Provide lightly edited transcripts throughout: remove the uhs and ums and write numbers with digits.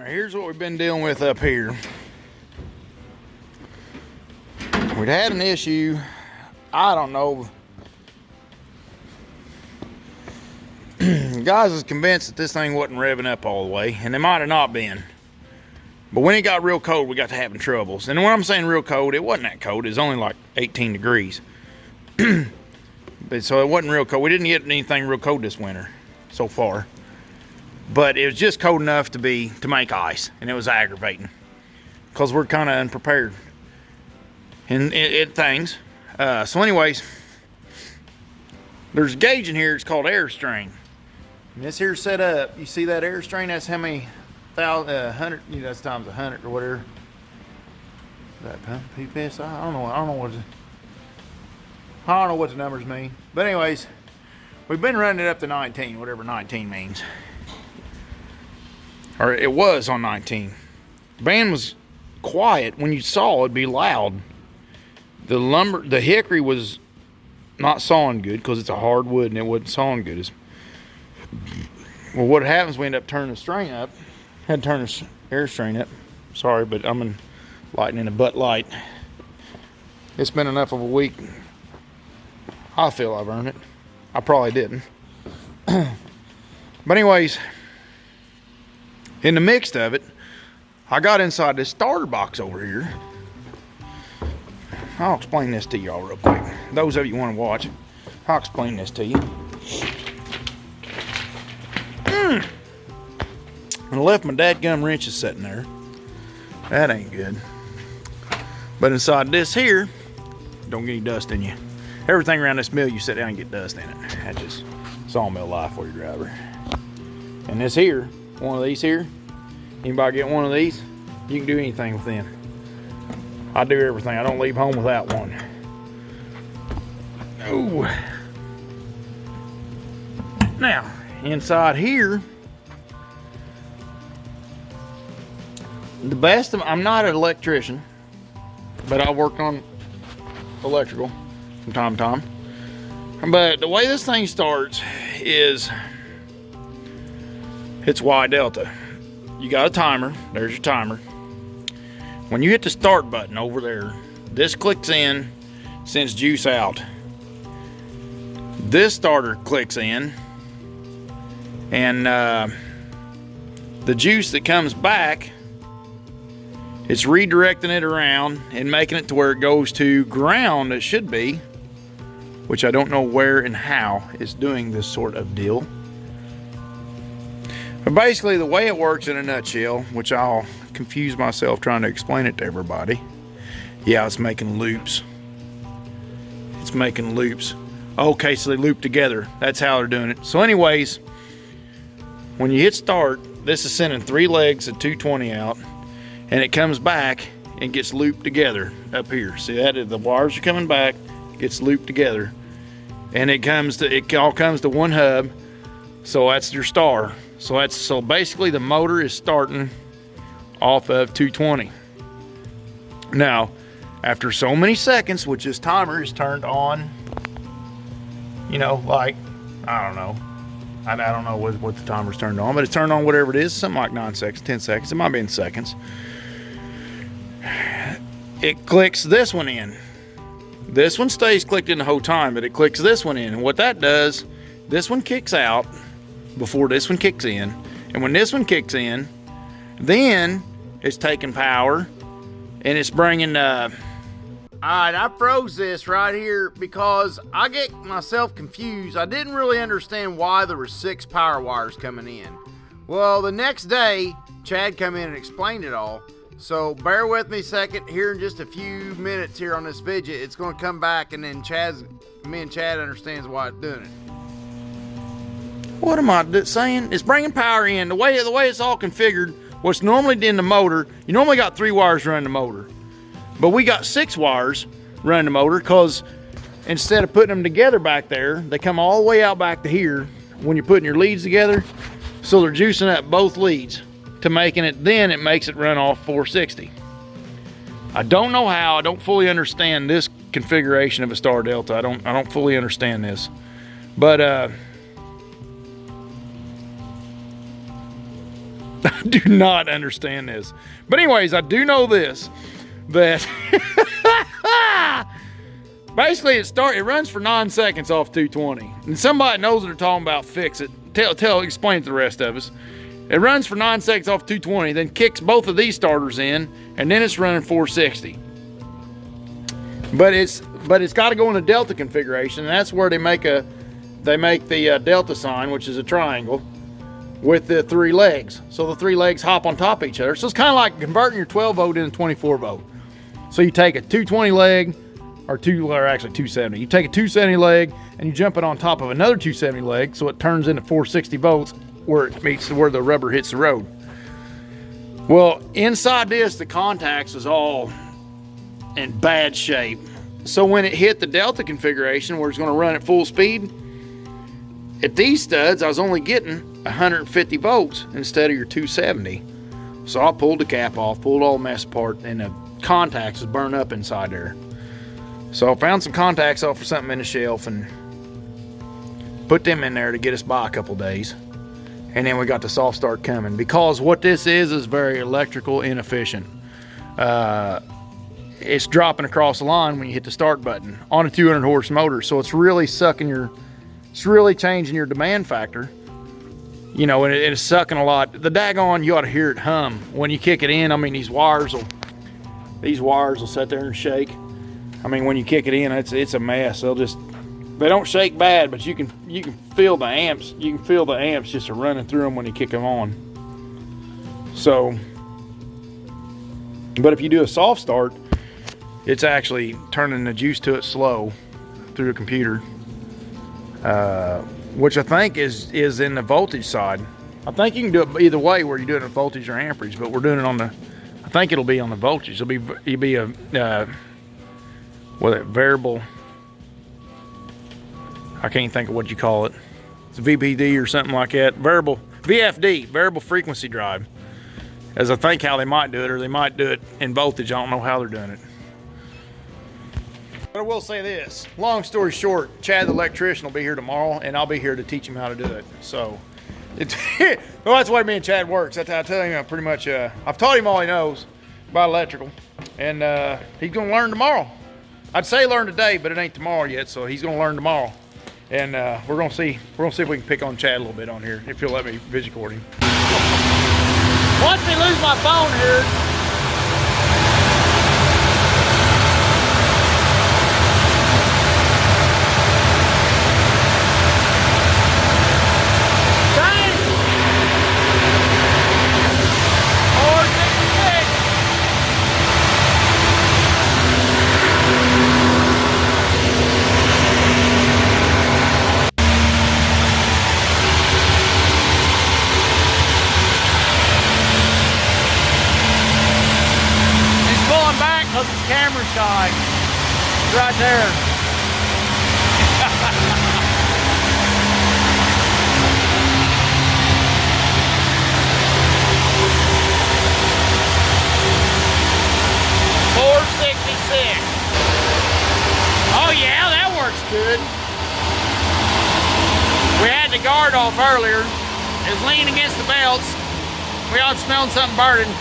Here's what we've been dealing with up here. We'd had an issue, I don't know. Guys was convinced that this thing wasn't revving up all the way, and it might have not been. But when it got real cold, we got to having troubles. And when I'm saying real cold, it wasn't that cold. It was only like 18 degrees. But so it wasn't real cold. We didn't get anything real cold this winter so far. But it was just cold enough to make ice, and it was aggravating because we're kind of unprepared in things. So anyways, there's a gauge in here. It's called air strain. And this here's set up. You see that air strain? That's how many hundred. You know, that's times 100 or whatever. Is that PPSI? I don't know what the numbers mean. But anyways, we've been running it up to 19, whatever 19 means. Or it was on 19. The band was quiet. When you saw it'd be loud. The hickory was not sawing good because it's a hard wood and it wasn't sawing good. Well, what happens, we end up turning the strain up. Had to turn the air strain up. Sorry, but I'm lighting in a butt light. It's been enough of a week. I feel I've earned it. I probably didn't. But anyways, in the mix of it, I got inside this starter box over here. I'll explain this to y'all real quick. Those of you want to watch, I'll explain this to you. And I left my dadgum wrenches sitting there. That ain't good. But inside this here, don't get any dust in you. Everything around this mill, you sit down and get dust in it. That's just sawmill life for your driver. And this here, one of these here, anybody get one of these, you can do anything with them. I do everything. I don't leave home without one. Oh. Now, inside here, I'm not an electrician, but I worked on electrical from time to time. But the way this thing starts is it's Y delta. You got a timer. There's your timer. When you hit the start button over there, this clicks in, sends juice out. This starter clicks in, and the juice that comes back, it's redirecting it around and making it to where it goes to ground. It should be, which I don't know where and how it's doing this sort of deal. But basically, the way it works in a nutshell, which I'll confuse myself trying to explain it to everybody. Yeah, it's making loops. It's making loops. Okay, so they loop together. That's how they're doing it. So anyways, when you hit start, this is sending 3 legs at 220 out, and it comes back and gets looped together up here. See that? The wires are coming back, gets looped together, and it all comes to one hub. So that's your star. So basically the motor is starting off of 220. Now, after so many seconds, which this timer is turned on, you know, like, I don't know. I don't know what the timer's turned on, but it's turned on whatever it is, something like 9 seconds, 10 seconds. It might be in seconds. It clicks this one in. This one stays clicked in the whole time, but it clicks this one in. And what that does, this one kicks out before this one kicks in. And when this one kicks in, then it's taking power and it's bringing Alright, I froze this right here because I get myself confused. I didn't really understand why there were 6 power wires coming in. Well, the next day, Chad come in and explained it all. So bear with me a second. Here in just a few minutes here on this video, it's going to come back, and then me and Chad understands why it's doing it. What am I saying? It's bringing power in. The way it's all configured, what's normally in the motor, you normally got 3 wires running the motor. But we got 6 wires running the motor because instead of putting them together back there, they come all the way out back to here when you're putting your leads together. So they're juicing up both leads to making it, then it makes it run off 460. I don't know how, I don't fully understand this configuration of a Star Delta. I don't fully understand this. But I do not understand this. But anyways, I do know this, that basically it runs for 9 seconds off 220. And somebody knows what they're talking about, fix it. Explain it to the rest of us. It runs for 9 seconds off 220, then kicks both of these starters in, and then it's running 460. But it's got to go in the Delta configuration, and that's where they make the Delta sign, which is a triangle with the 3 legs. So the 3 legs hop on top of each other. So it's kind of like converting your 12 volt into 24 volt. So you take a 220 leg, or actually 270. You take a 270 leg and you jump it on top of another 270 leg, so it turns into 460 volts where it meets where the rubber hits the road. Well, inside this, the contacts is all in bad shape. So when it hit the Delta configuration where it's going to run at full speed, at these studs, I was only getting 150 volts instead of your 270. So I pulled the cap off, pulled all the mess apart, and the contacts is burned up inside there. So I found some contacts off of something in the shelf and put them in there to get us by a couple days. And then we got the soft start coming, because what this is very electrical inefficient. It's dropping across the line when you hit the start button on a 200 horse motor. So it's really it's really changing your demand factor. You know, and it's sucking a lot. The daggone, you ought to hear it hum when you kick it in. I mean, these wires will sit there and shake. I mean, when you kick it in, it's a mess. They don't shake bad, but you can feel the amps. You can feel the amps just running through them when you kick them on. So, but if you do a soft start, it's actually turning the juice to it slow through the computer, which I think is in the voltage side. I think you can do it either way, where you do it in voltage or amperage, but we're doing it on the, I think it'll be on the voltage. It'll be a variable, I can't think of what you call it. It's a VPD or something like that. Variable, VFD, variable frequency drive, as I think how they might do it, or they might do it in voltage. I don't know how they're doing it. But I will say this, long story short, Chad the electrician will be here tomorrow, and I'll be here to teach him how to do it. So, well, that's the way me and Chad works. That's how I tell him pretty much, I've taught him all he knows about electrical, and he's gonna learn tomorrow. I'd say learn today, but it ain't tomorrow yet, so he's gonna learn tomorrow. And we're gonna see if we can pick on Chad a little bit on here, if he'll let me video record him. Once we lose my phone here, camera shy. It's right there. $466. Oh yeah, that works good. We had the guard off earlier. It was leaning against the belts. We all smelled something burning.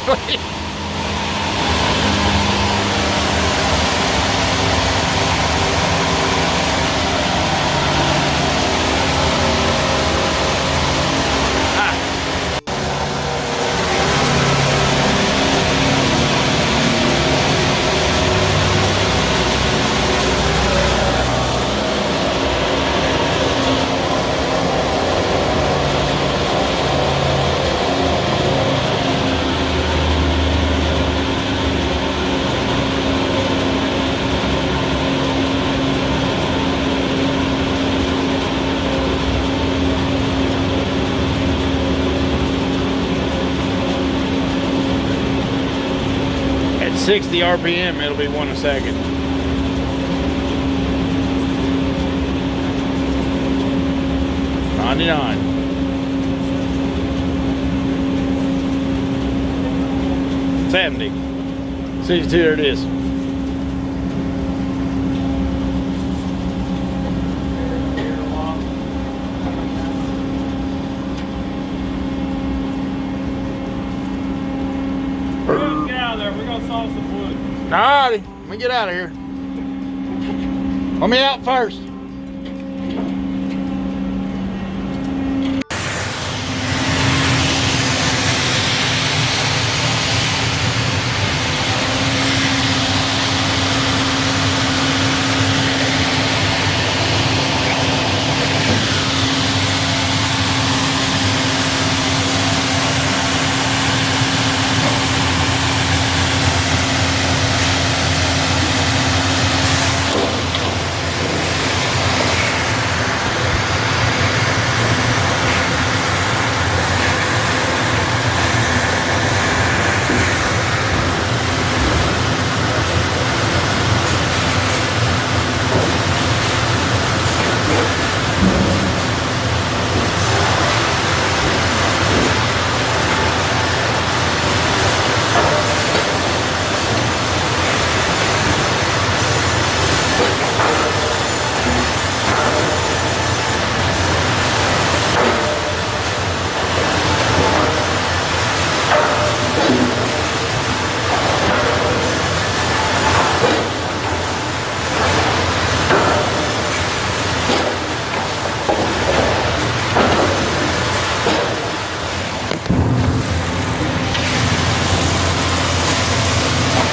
60 RPM, it'll be 1 a second. $99. 70. 62, there it is. Get out of there, we're gonna saw some wood. Alrighty, let me get out of here. Let me out first.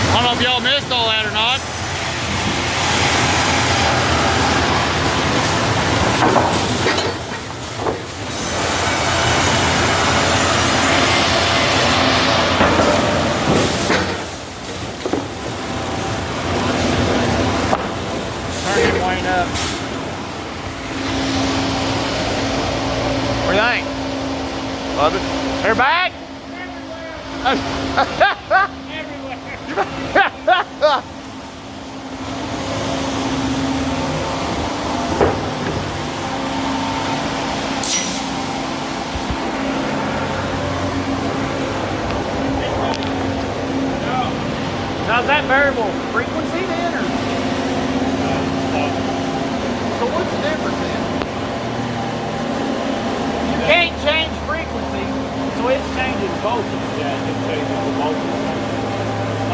I don't know if y'all missed all that or not. Turn him Wayne up. What do you think? Love it. They're back? Now is that variable frequency then, or? So what's the difference then? You can't change frequency, so it's changing voltage. Yeah, it changes the voltage.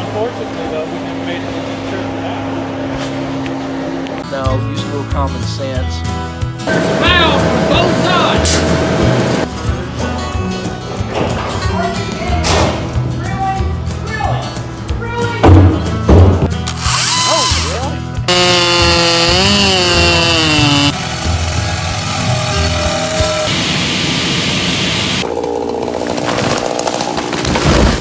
Unfortunately though, we never made it to the church. No, use a little common sense. There's a valve on both sides.